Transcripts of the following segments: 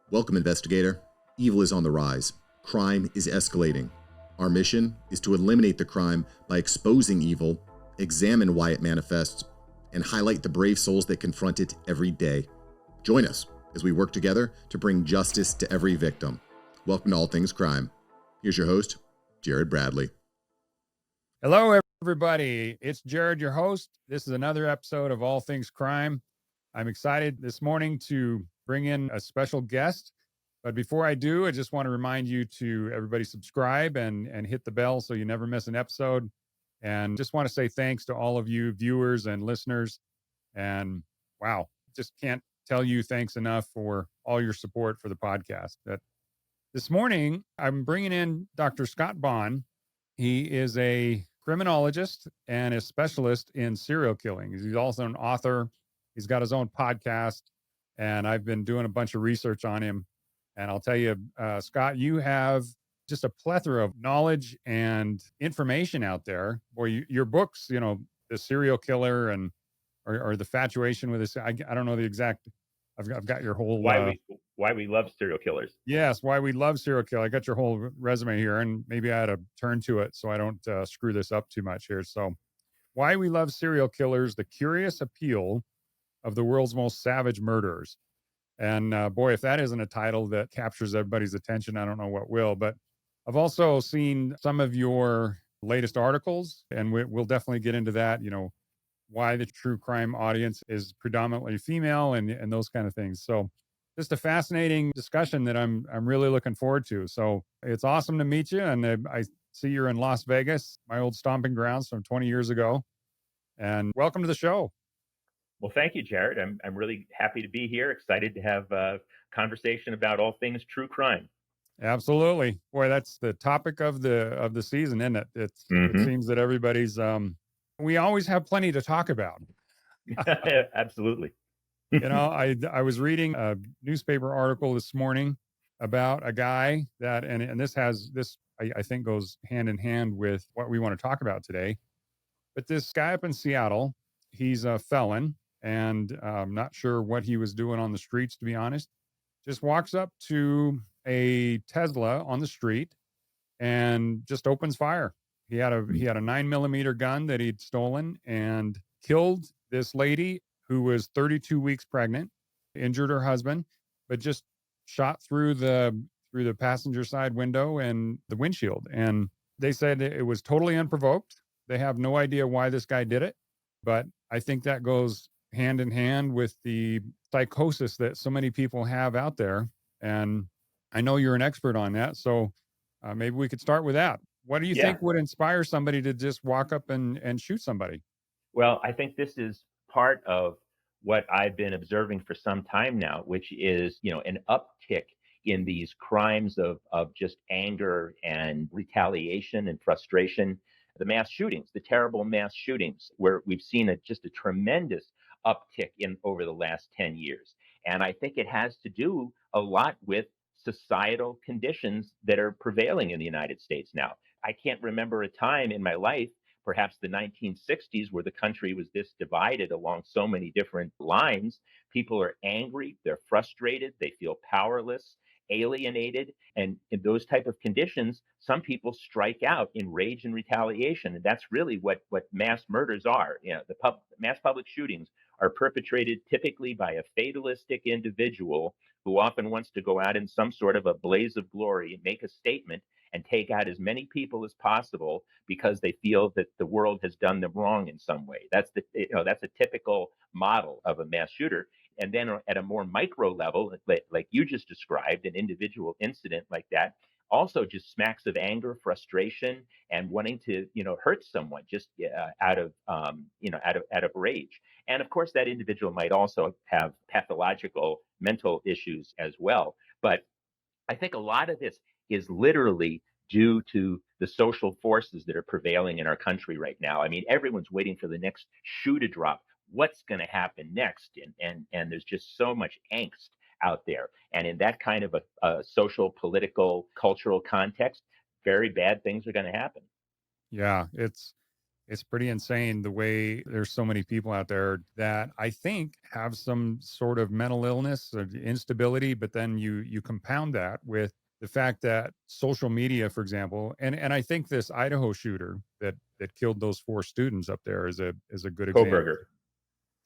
Welcome, investigator. Evil is on the rise. Crime is escalating. Our mission is to eliminate the crime by exposing evil, examine why it manifests, and highlight the brave souls that confront it every day. Join us as we work together to bring justice to every victim. Welcome to All Things Crime. Here's your host, Jared Bradley. Hello, everybody. It's Jared, your host. This is another episode of All Things Crime. I'm excited this morning to bring in a special guest. But before I do, I just want to remind you to everybody subscribe and hit the bell so you never miss an episode. And just want to say thanks to all of you viewers and listeners. And wow, just can't tell you thanks enough for all your support for the podcast. But this morning, I'm bringing in Dr. Scott Bonn. He is a criminologist and a specialist in serial killing. He's also an author. He's got his own podcast, and I've been doing a bunch of research on him. And I'll tell you, Scott, you have just a plethora of knowledge and information out there. Boy, your books, The Serial Killer and or The Fatuation with this. I don't know the exact. I've got your whole why we love serial killers. Yes, why we love serial killer. I got your whole resume here, and maybe I had to turn to it so I don't screw this up too much here. So, why we love serial killers: the curious appeal of the world's most savage murderers. And boy, if that isn't a title that captures everybody's attention, I don't know what will. But I've also seen some of your latest articles, and we'll definitely get into that. Why the true crime audience is predominantly female and those kind of things. So just a fascinating discussion that I'm really looking forward to. So it's awesome to meet you. And I see you're in Las Vegas, my old stomping grounds from 20 years ago. And welcome to the show. Well, thank you, Jared. I'm really happy to be here. Excited to have a conversation about all things true crime. Absolutely. Boy, that's the topic of the season, isn't it? It seems that everybody's we always have plenty to talk about. Absolutely. I was reading a newspaper article this morning about a guy that, and this I think goes hand in hand with what we want to talk about today. But this guy up in Seattle, he's a felon, and I'm not sure what he was doing on the streets, to be honest. Just walks up to a Tesla on the street and just opens fire. He had a 9mm gun that he'd stolen and killed this lady who was 32 weeks pregnant, injured her husband, but just shot through the passenger side window and the windshield. And they said it was totally unprovoked. They have no idea why this guy did it, but I think that goes hand in hand with the psychosis that so many people have out there. And I know you're an expert on that, so maybe we could start with that. What do you think would inspire somebody to just walk up and shoot somebody? Well, I think this is part of what I've been observing for some time now, which is, an uptick in these crimes of just anger and retaliation and frustration. The mass shootings, the terrible mass shootings, where we've seen just a tremendous uptick in over the last 10 years. And I think it has to do a lot with societal conditions that are prevailing in the United States now. I can't remember a time in my life, perhaps the 1960s, where the country was this divided along so many different lines. People are angry, they're frustrated, they feel powerless, alienated, and in those type of conditions, some people strike out in rage and retaliation, and that's really what mass murders are. Mass public shootings are perpetrated typically by a fatalistic individual who often wants to go out in some sort of a blaze of glory and make a statement and take out as many people as possible because they feel that the world has done them wrong in some way. That's a typical model of a mass shooter. And then at a more micro level, like you just described, an individual incident like that also just smacks of anger, frustration, and wanting to, hurt someone just out of rage. And of course, that individual might also have pathological mental issues as well. But I think a lot of this is literally due to the social forces that are prevailing in our country right now. I mean, everyone's waiting for the next shoe to drop. What's going to happen next? And there's just so much angst out there. And in that kind of a social, political, cultural context, very bad things are going to happen. Yeah, It's pretty insane the way there's so many people out there that I think have some sort of mental illness or instability, but then you compound that with the fact that social media, for example, and I think this Idaho shooter that killed those 4 students up there is a good example. Koberger.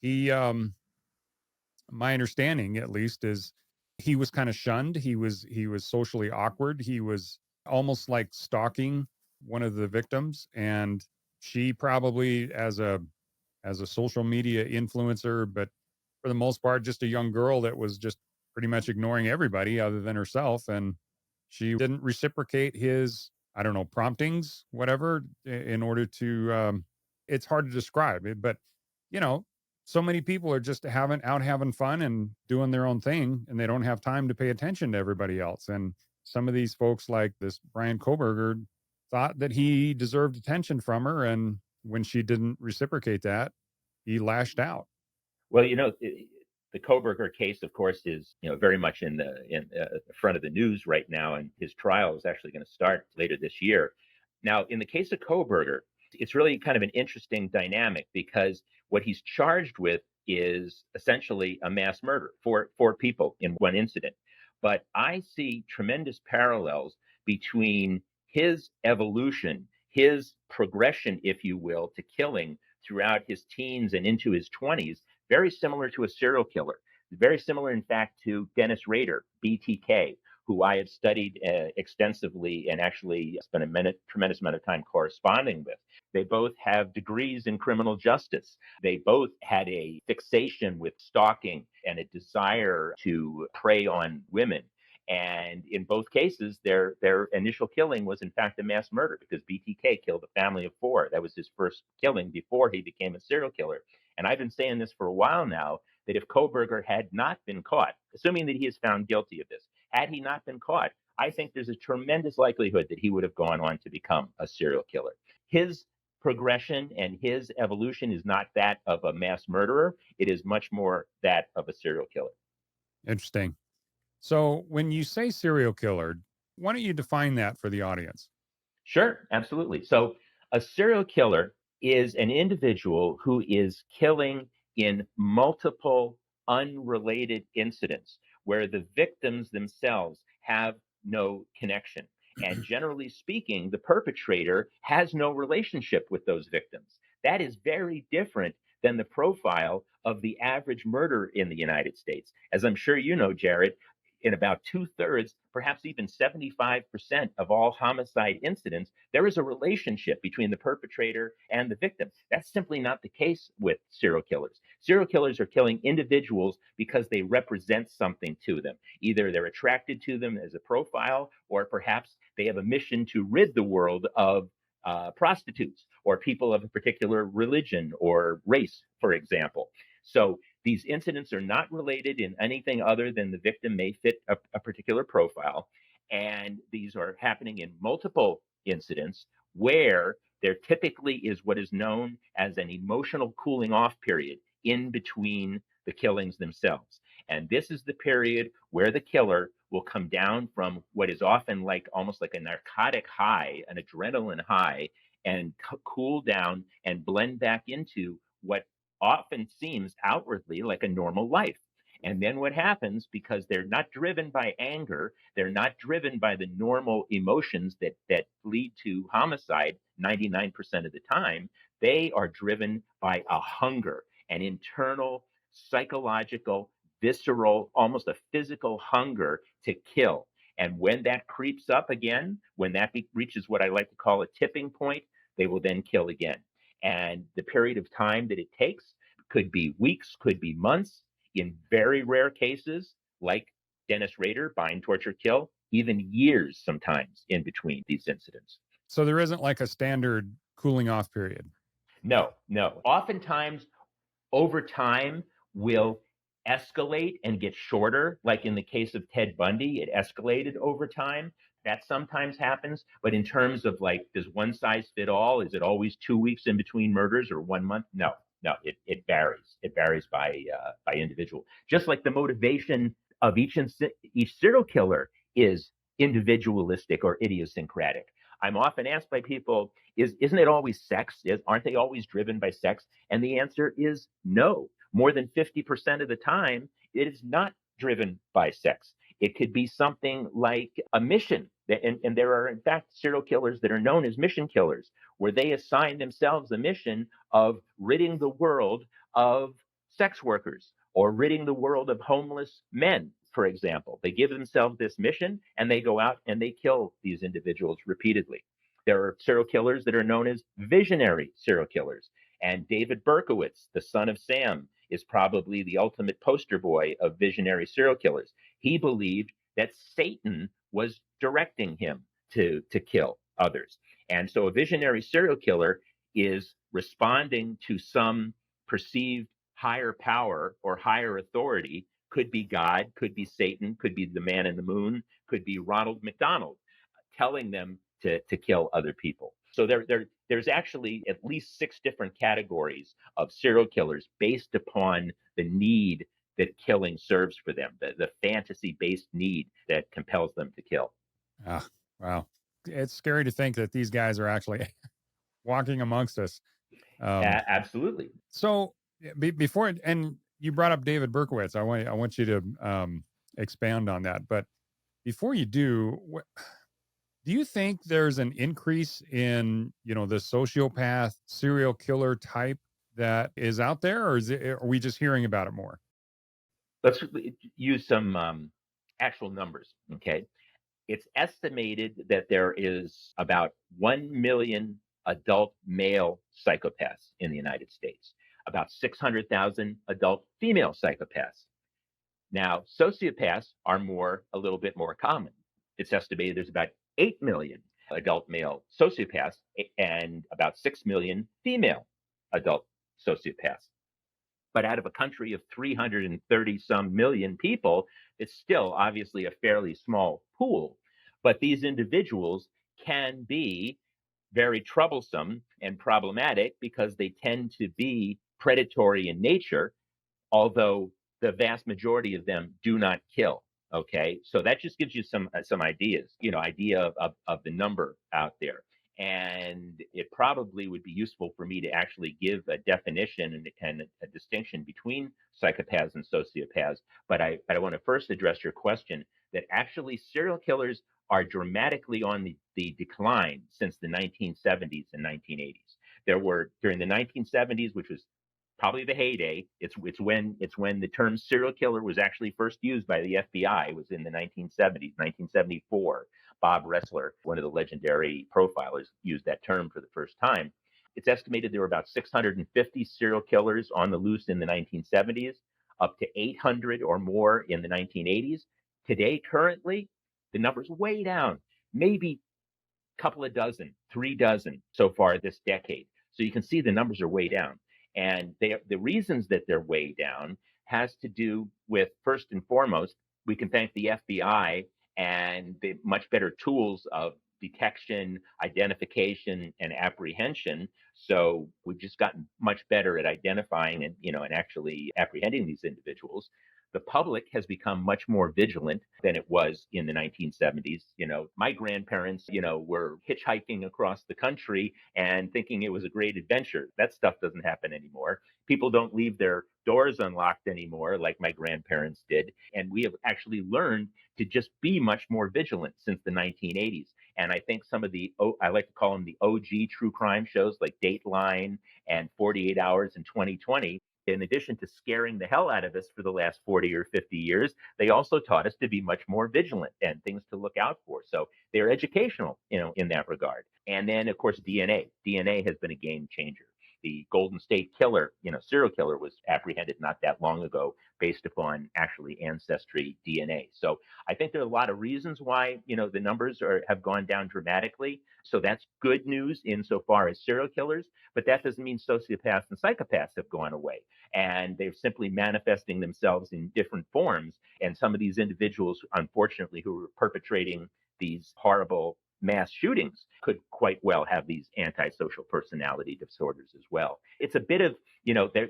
He My understanding at least is he was kind of shunned. He was socially awkward. He was almost like stalking one of the victims, and she probably as a social media influencer, but for the most part just a young girl that was just pretty much ignoring everybody other than herself, and she didn't reciprocate his, I don't know, promptings, whatever, in order to it's hard to describe it, but you know, so many people are just having fun and doing their own thing, and they don't have time to pay attention to everybody else. And some of these folks, like this Brian Koberger, thought that he deserved attention from her, and when she didn't reciprocate that, he lashed out. Well, the Koberger case, of course, is very much in the front of the news right now, and his trial is actually going to start later this year. Now, in the case of Koberger, it's really kind of an interesting dynamic because what he's charged with is essentially a mass murder, four people in one incident. But I see tremendous parallels between his evolution, his progression, if you will, to killing throughout his teens and into his 20s, very similar to a serial killer. Very similar, in fact, to Dennis Rader, BTK, who I have studied extensively and actually spent a tremendous amount of time corresponding with. They both have degrees in criminal justice. They both had a fixation with stalking and a desire to prey on women. And in both cases, their initial killing was in fact a mass murder because BTK killed a family of 4. That was his first killing before he became a serial killer. And I've been saying this for a while now, that if Koberger had not been caught, assuming that he is found guilty of this, had he not been caught, I think there's a tremendous likelihood that he would have gone on to become a serial killer. His progression and his evolution is not that of a mass murderer. It is much more that of a serial killer. Interesting. So when you say serial killer, why don't you define that for the audience? Sure, absolutely. So a serial killer is an individual who is killing in multiple unrelated incidents where the victims themselves have no connection. And generally speaking, the perpetrator has no relationship with those victims. That is very different than the profile of the average murderer in the United States. As I'm sure you know, Jared, in about 2/3, perhaps even 75% of all homicide incidents, there is a relationship between the perpetrator and the victim. That's simply not the case with serial killers. Serial killers are killing individuals because they represent something to them. Either they're attracted to them as a profile, or perhaps they have a mission to rid the world of prostitutes or people of a particular religion or race, for example. So these incidents are not related in anything other than the victim may fit a particular profile. And these are happening in multiple incidents where there typically is what is known as an emotional cooling off period in between the killings themselves. And this is the period where the killer will come down from what is often like almost like a narcotic high, an adrenaline high, and cool down and blend back into what often seems outwardly like a normal life. And then what happens, because they're not driven by anger, they're not driven by the normal emotions that lead to homicide 99% of the time, they are driven by a hunger, an internal, psychological, visceral, almost a physical hunger to kill. And when that creeps up again, when that reaches what I like to call a tipping point, they will then kill again. And the period of time that it takes could be weeks, could be months. In very rare cases, like Dennis Rader, bind, torture, kill, even years sometimes in between these incidents. So there isn't like a standard cooling off period. No, no. Oftentimes, over time, will escalate and get shorter. Like in the case of Ted Bundy, it escalated over time. That sometimes happens. But in terms of like, does one size fit all? Is it always 2 weeks in between murders or 1 month? No, no, it varies. It varies by individual. Just like the motivation of each serial killer is individualistic or idiosyncratic. I'm often asked by people, isn't it always sex? Aren't they always driven by sex? And the answer is no. More than 50% of the time, it is not driven by sex. It could be something like a mission. And there are, in fact, serial killers that are known as mission killers, where they assign themselves a mission of ridding the world of sex workers or ridding the world of homeless men, for example. They give themselves this mission and they go out and they kill these individuals repeatedly. There are serial killers that are known as visionary serial killers. And David Berkowitz, the son of Sam, is probably the ultimate poster boy of visionary serial killers. He believed that Satan was directing him to kill others. And so a visionary serial killer is responding to some perceived higher power or higher authority. Could be God, could be Satan, could be the man in the moon, could be Ronald McDonald, telling them to kill other people. So there's actually at least 6 different categories of serial killers based upon the need that killing serves for them, the fantasy-based need that compels them to kill. Ah, wow. It's scary to think that these guys are actually walking amongst us. Absolutely. So before, and you brought up David Berkowitz. I want you to expand on that. But before you do, do you think there's an increase in, the sociopath serial killer type that is out there, or are we just hearing about it more? Let's use some actual numbers. Okay. It's estimated that there is about 1 million adult male psychopaths in the United States, about 600,000 adult female psychopaths. Now, sociopaths are a little bit more common. It's estimated there's about 8 million adult male sociopaths and about 6 million female adult sociopaths. But out of a country of 330 some million people, it's still obviously a fairly small pool. But these individuals can be very troublesome and problematic because they tend to be predatory in nature, although the vast majority of them do not kill. Okay, so that just gives you some ideas, idea of the number out there. And it probably would be useful for me to actually give a definition and a distinction between psychopaths and sociopaths. But I want to first address your question that actually serial killers are dramatically on the decline since the 1970s and 1980s. There were, during the 1970s, which was probably the heyday. It's when the term serial killer was actually first used by the FBI. It was in the 1970s, 1974. Bob Ressler, one of the legendary profilers, used that term for the first time. It's estimated there were about 650 serial killers on the loose in the 1970s, up to 800 or more in the 1980s. Today, currently, the number's way down, maybe a couple of dozen, 3 dozen so far this decade. So you can see the numbers are way down. And the reasons that they're way down has to do with, first and foremost, we can thank the FBI and the much better tools of detection, identification, and apprehension. So we've just gotten much better at identifying and actually apprehending these individuals. The public has become much more vigilant than it was in the 1970s. My grandparents, were hitchhiking across the country and thinking it was a great adventure. That stuff doesn't happen anymore. People don't leave their doors unlocked anymore like my grandparents did. And we have actually learned to just be much more vigilant since the 1980s. And I think some of I like to call them the OG true crime shows like Dateline and 48 Hours in 2020, in addition to scaring the hell out of us for the last 40 or 50 years, they also taught us to be much more vigilant and things to look out for. So they're educational, in that regard. And then, of course, DNA. DNA has been a game changer. The Golden State Killer, serial killer, was apprehended not that long ago based upon actually ancestry DNA. So I think there are a lot of reasons why, the numbers have gone down dramatically. So that's good news insofar as serial killers, but that doesn't mean sociopaths and psychopaths have gone away. And they're simply manifesting themselves in different forms. And some of these individuals, unfortunately, who are perpetrating these horrible mass shootings could quite well have these antisocial personality disorders as well. It's a bit of,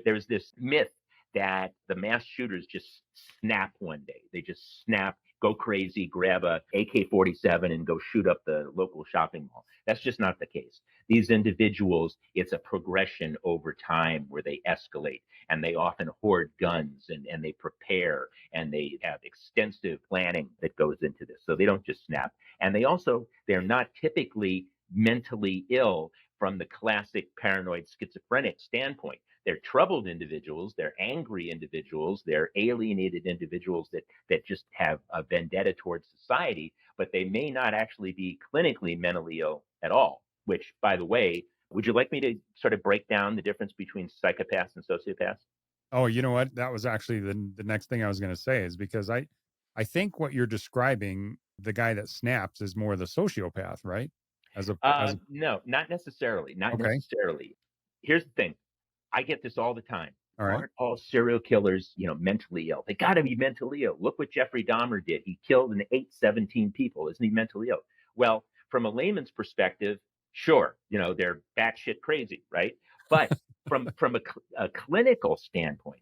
there's this myth that the mass shooters just snap one day. They just snap go crazy, grab a AK-47 and go shoot up the local shopping mall. That's just not the case. These individuals, it's a progression over time where they escalate, and they often hoard guns, and they prepare, and they have extensive planning that goes into this. So they don't just snap. And they're not typically mentally ill from the classic paranoid schizophrenic standpoint. They're troubled individuals, they're angry individuals, they're alienated individuals that just have a vendetta towards society, but they may not actually be clinically mentally ill at all, which, by the way, would you like me to sort of break down the difference between psychopaths and sociopaths? Oh, you know what? That was actually the next thing I was going to say, is because I think what you're describing, the guy that snaps, is more the sociopath, right? As a No, not necessarily. Not Okay. necessarily. Here's the thing. I get this all the time. All right. Aren't all serial killers, mentally ill? They got to be mentally ill. Look what Jeffrey Dahmer did. He killed and ate 17 people. Isn't he mentally ill? Well, from a layman's perspective, sure, they're batshit crazy, right? But from a clinical standpoint,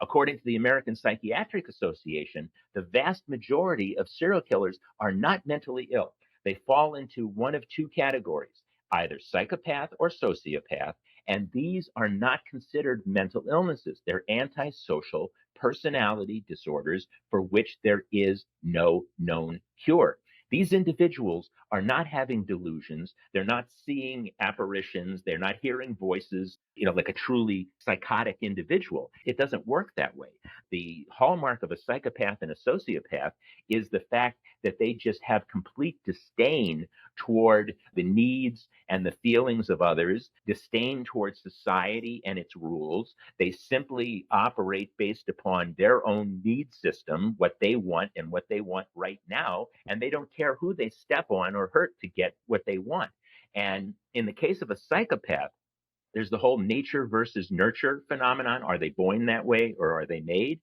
according to the American Psychiatric Association, the vast majority of serial killers are not mentally ill. They fall into one of two categories, either psychopath or sociopath, and these are not considered mental illnesses. They're antisocial personality disorders for which there is no known cure. These individuals are not having delusions. They're not seeing apparitions. They're not hearing voices, like a truly psychotic individual. It doesn't work that way. The hallmark of a psychopath and a sociopath is the fact that they just have complete disdain toward the needs and the feelings of others, disdain towards society and its rules. They simply operate based upon their own need system, what they want and what they want right now, and they don't care who they step on or hurt to get what they want. And in the case of a psychopath, there's the whole nature versus nurture phenomenon. Are they born that way or are they made?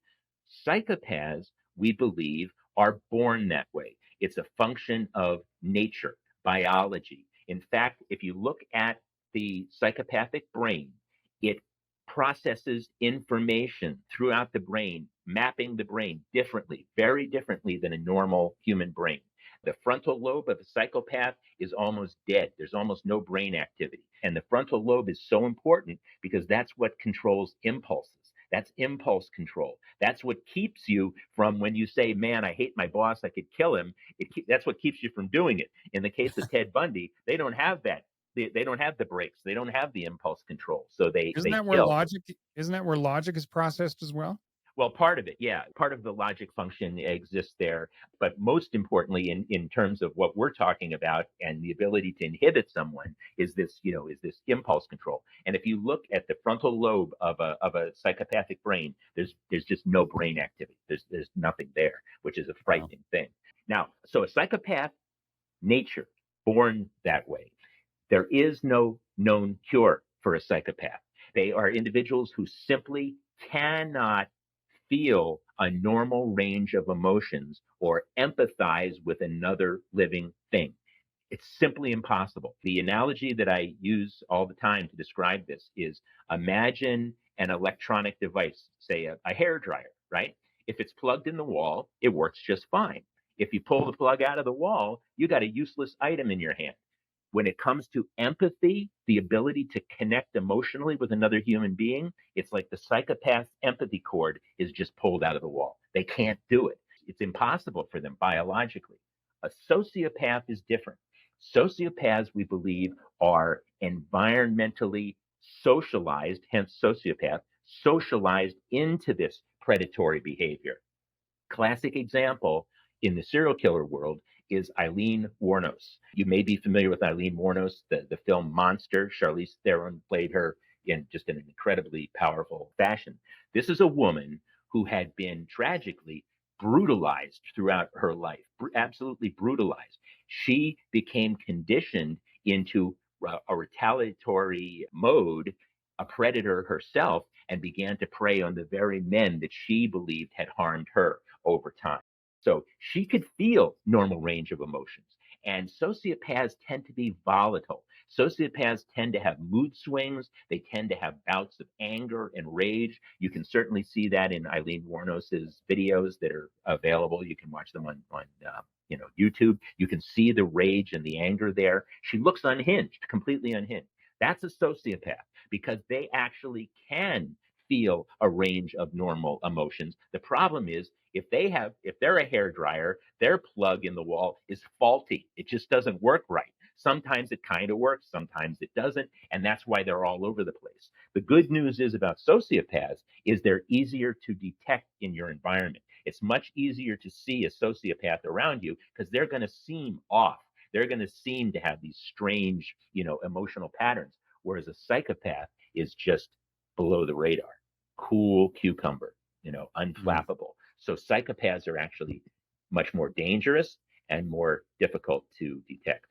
Psychopaths, we believe, are born that way. It's a function of nature, biology. In fact, if you look at the psychopathic brain, it processes information throughout the brain, mapping the brain differently, very differently than a normal human brain. The frontal lobe of a psychopath is almost dead. There's almost no brain activity. And the frontal lobe is so important because that's what controls impulses. That's impulse control. That's what keeps you from, when you say, man, I hate my boss, I could kill him. That's what keeps you from doing it. In the case of Ted Bundy, they don't have that. They don't have the brakes. They don't have the impulse control. So they kill. Isn't that where logic is processed as well? Well, part of it, yeah. Part of the logic function exists there. But most importantly, in terms of what we're talking about and the ability to inhibit someone is this impulse control. And if you look at the frontal lobe of a psychopathic brain, there's just no brain activity. There's nothing there, which is a frightening thing. Now, so a psychopath, nature, born that way. There is no known cure for a psychopath. They are individuals who simply cannot feel a normal range of emotions or empathize with another living thing. It's simply impossible. The analogy that I use all the time to describe this is, imagine an electronic device, say a hair dryer, right? If it's plugged in the wall, it works just fine. If you pull the plug out of the wall, you got a useless item in your hand. When it comes to empathy, the ability to connect emotionally with another human being, it's like the psychopath's empathy cord is just pulled out of the wall. They can't do it. It's impossible for them biologically. A sociopath is different. Sociopaths, we believe, are environmentally socialized, hence sociopath, socialized into this predatory behavior. Classic example in the serial killer world is Eileen Wuornos. You may be familiar with Eileen Wuornos, the film Monster. Charlize Theron played her in just an incredibly powerful fashion. This is a woman who had been tragically brutalized throughout her life, absolutely brutalized. She became conditioned into a retaliatory mode, a predator herself, and began to prey on the very men that she believed had harmed her over time. So she could feel normal range of emotions. And sociopaths tend to be volatile. Sociopaths tend to have mood swings. They tend to have bouts of anger and rage. You can certainly see that in Eileen Wuornos's videos that are available. You can watch them on YouTube. You can see the rage and the anger there. She looks unhinged, completely unhinged. That's a sociopath because they actually can feel a range of normal emotions. The problem is if they're a hairdryer, their plug in the wall is faulty. It just doesn't work right. Sometimes it kind of works, sometimes it doesn't, and that's why they're all over the place. The good news is about sociopaths is they're easier to detect in your environment. It's much easier to see a sociopath around you because they're going to seem off. They're going to seem to have these strange, emotional patterns, whereas a psychopath is just below the radar, cool cucumber, unflappable. So psychopaths are actually much more dangerous and more difficult to detect.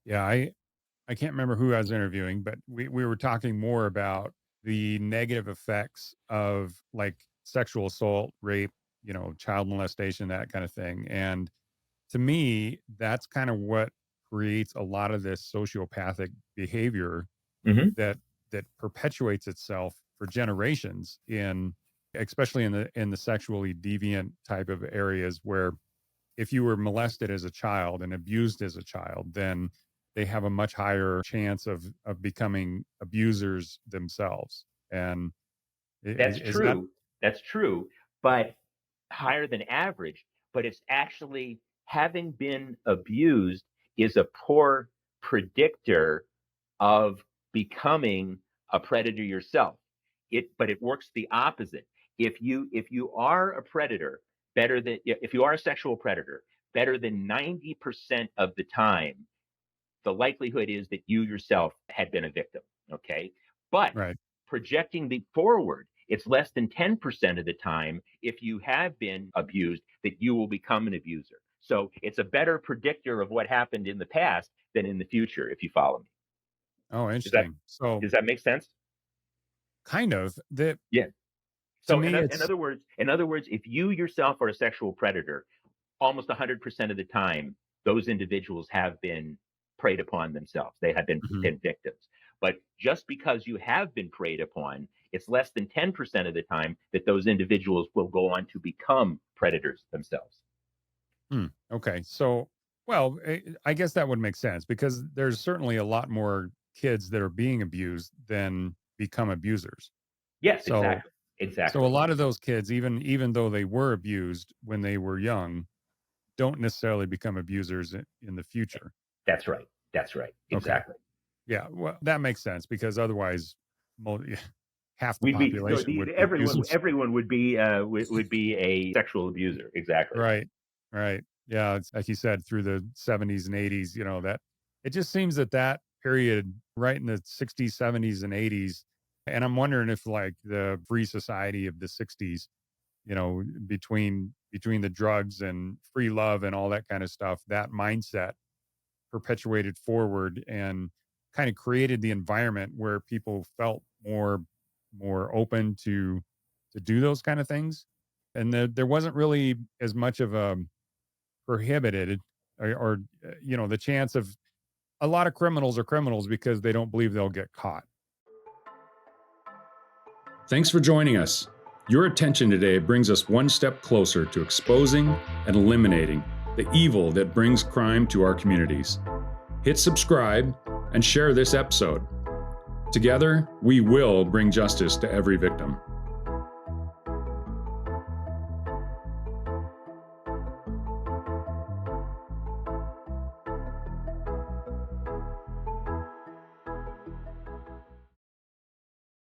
Yeah, I can't remember who I was interviewing, but we were talking more about the negative effects of like sexual assault, rape, child molestation, that kind of thing. And to me, that's kind of what creates a lot of this sociopathic behavior Mm-hmm. that perpetuates itself for generations especially in the sexually deviant type of areas where if you were molested as a child and abused as a child, then they have a much higher chance of becoming abusers themselves. And That's true. That's true, but higher than average. But it's actually having been abused is a poor predictor of becoming a predator yourself. But it works the opposite. If you are a predator, if you are a sexual predator, better than 90% of the time, the likelihood is that you yourself had been a victim. Okay. But right. projecting the forward, it's less than 10% of the time, if you have been abused, that you will become an abuser. So it's a better predictor of what happened in the past than in the future, if you follow me. Oh, interesting. Does that make sense? Kind of. That Yeah. to So me, in other words, if you yourself are a sexual predator, almost 100% of the time, those individuals have been preyed upon themselves. They have been victims. But just because you have been preyed upon, it's less than 10% of the time that those individuals will go on to become predators themselves. Okay. So, well, I guess that would make sense because there's certainly a lot more kids that are being abused than become abusers. Yes, So, exactly. so a lot of those kids, even though they were abused when they were young, don't necessarily become abusers in the future. That's right. Exactly. Okay. Yeah. Well, that makes sense because otherwise, half the We'd be population would be abusers. everyone would be a sexual abuser. Exactly. Right. Right. Yeah. It's like you said, through the 70s and 80s, that it just seems that period right in the 60s, 70s, and 80s. And I'm wondering if like the free society of the 60s, between the drugs and free love and all that kind of stuff, that mindset perpetuated forward and kind of created the environment where people felt more open to do those kind of things. And there wasn't really as much of a prohibited or the chance of a lot of criminals are criminals because they don't believe they'll get caught. Thanks for joining us. Your attention today brings us one step closer to exposing and eliminating the evil that brings crime to our communities. Hit subscribe and share this episode. Together, we will bring justice to every victim.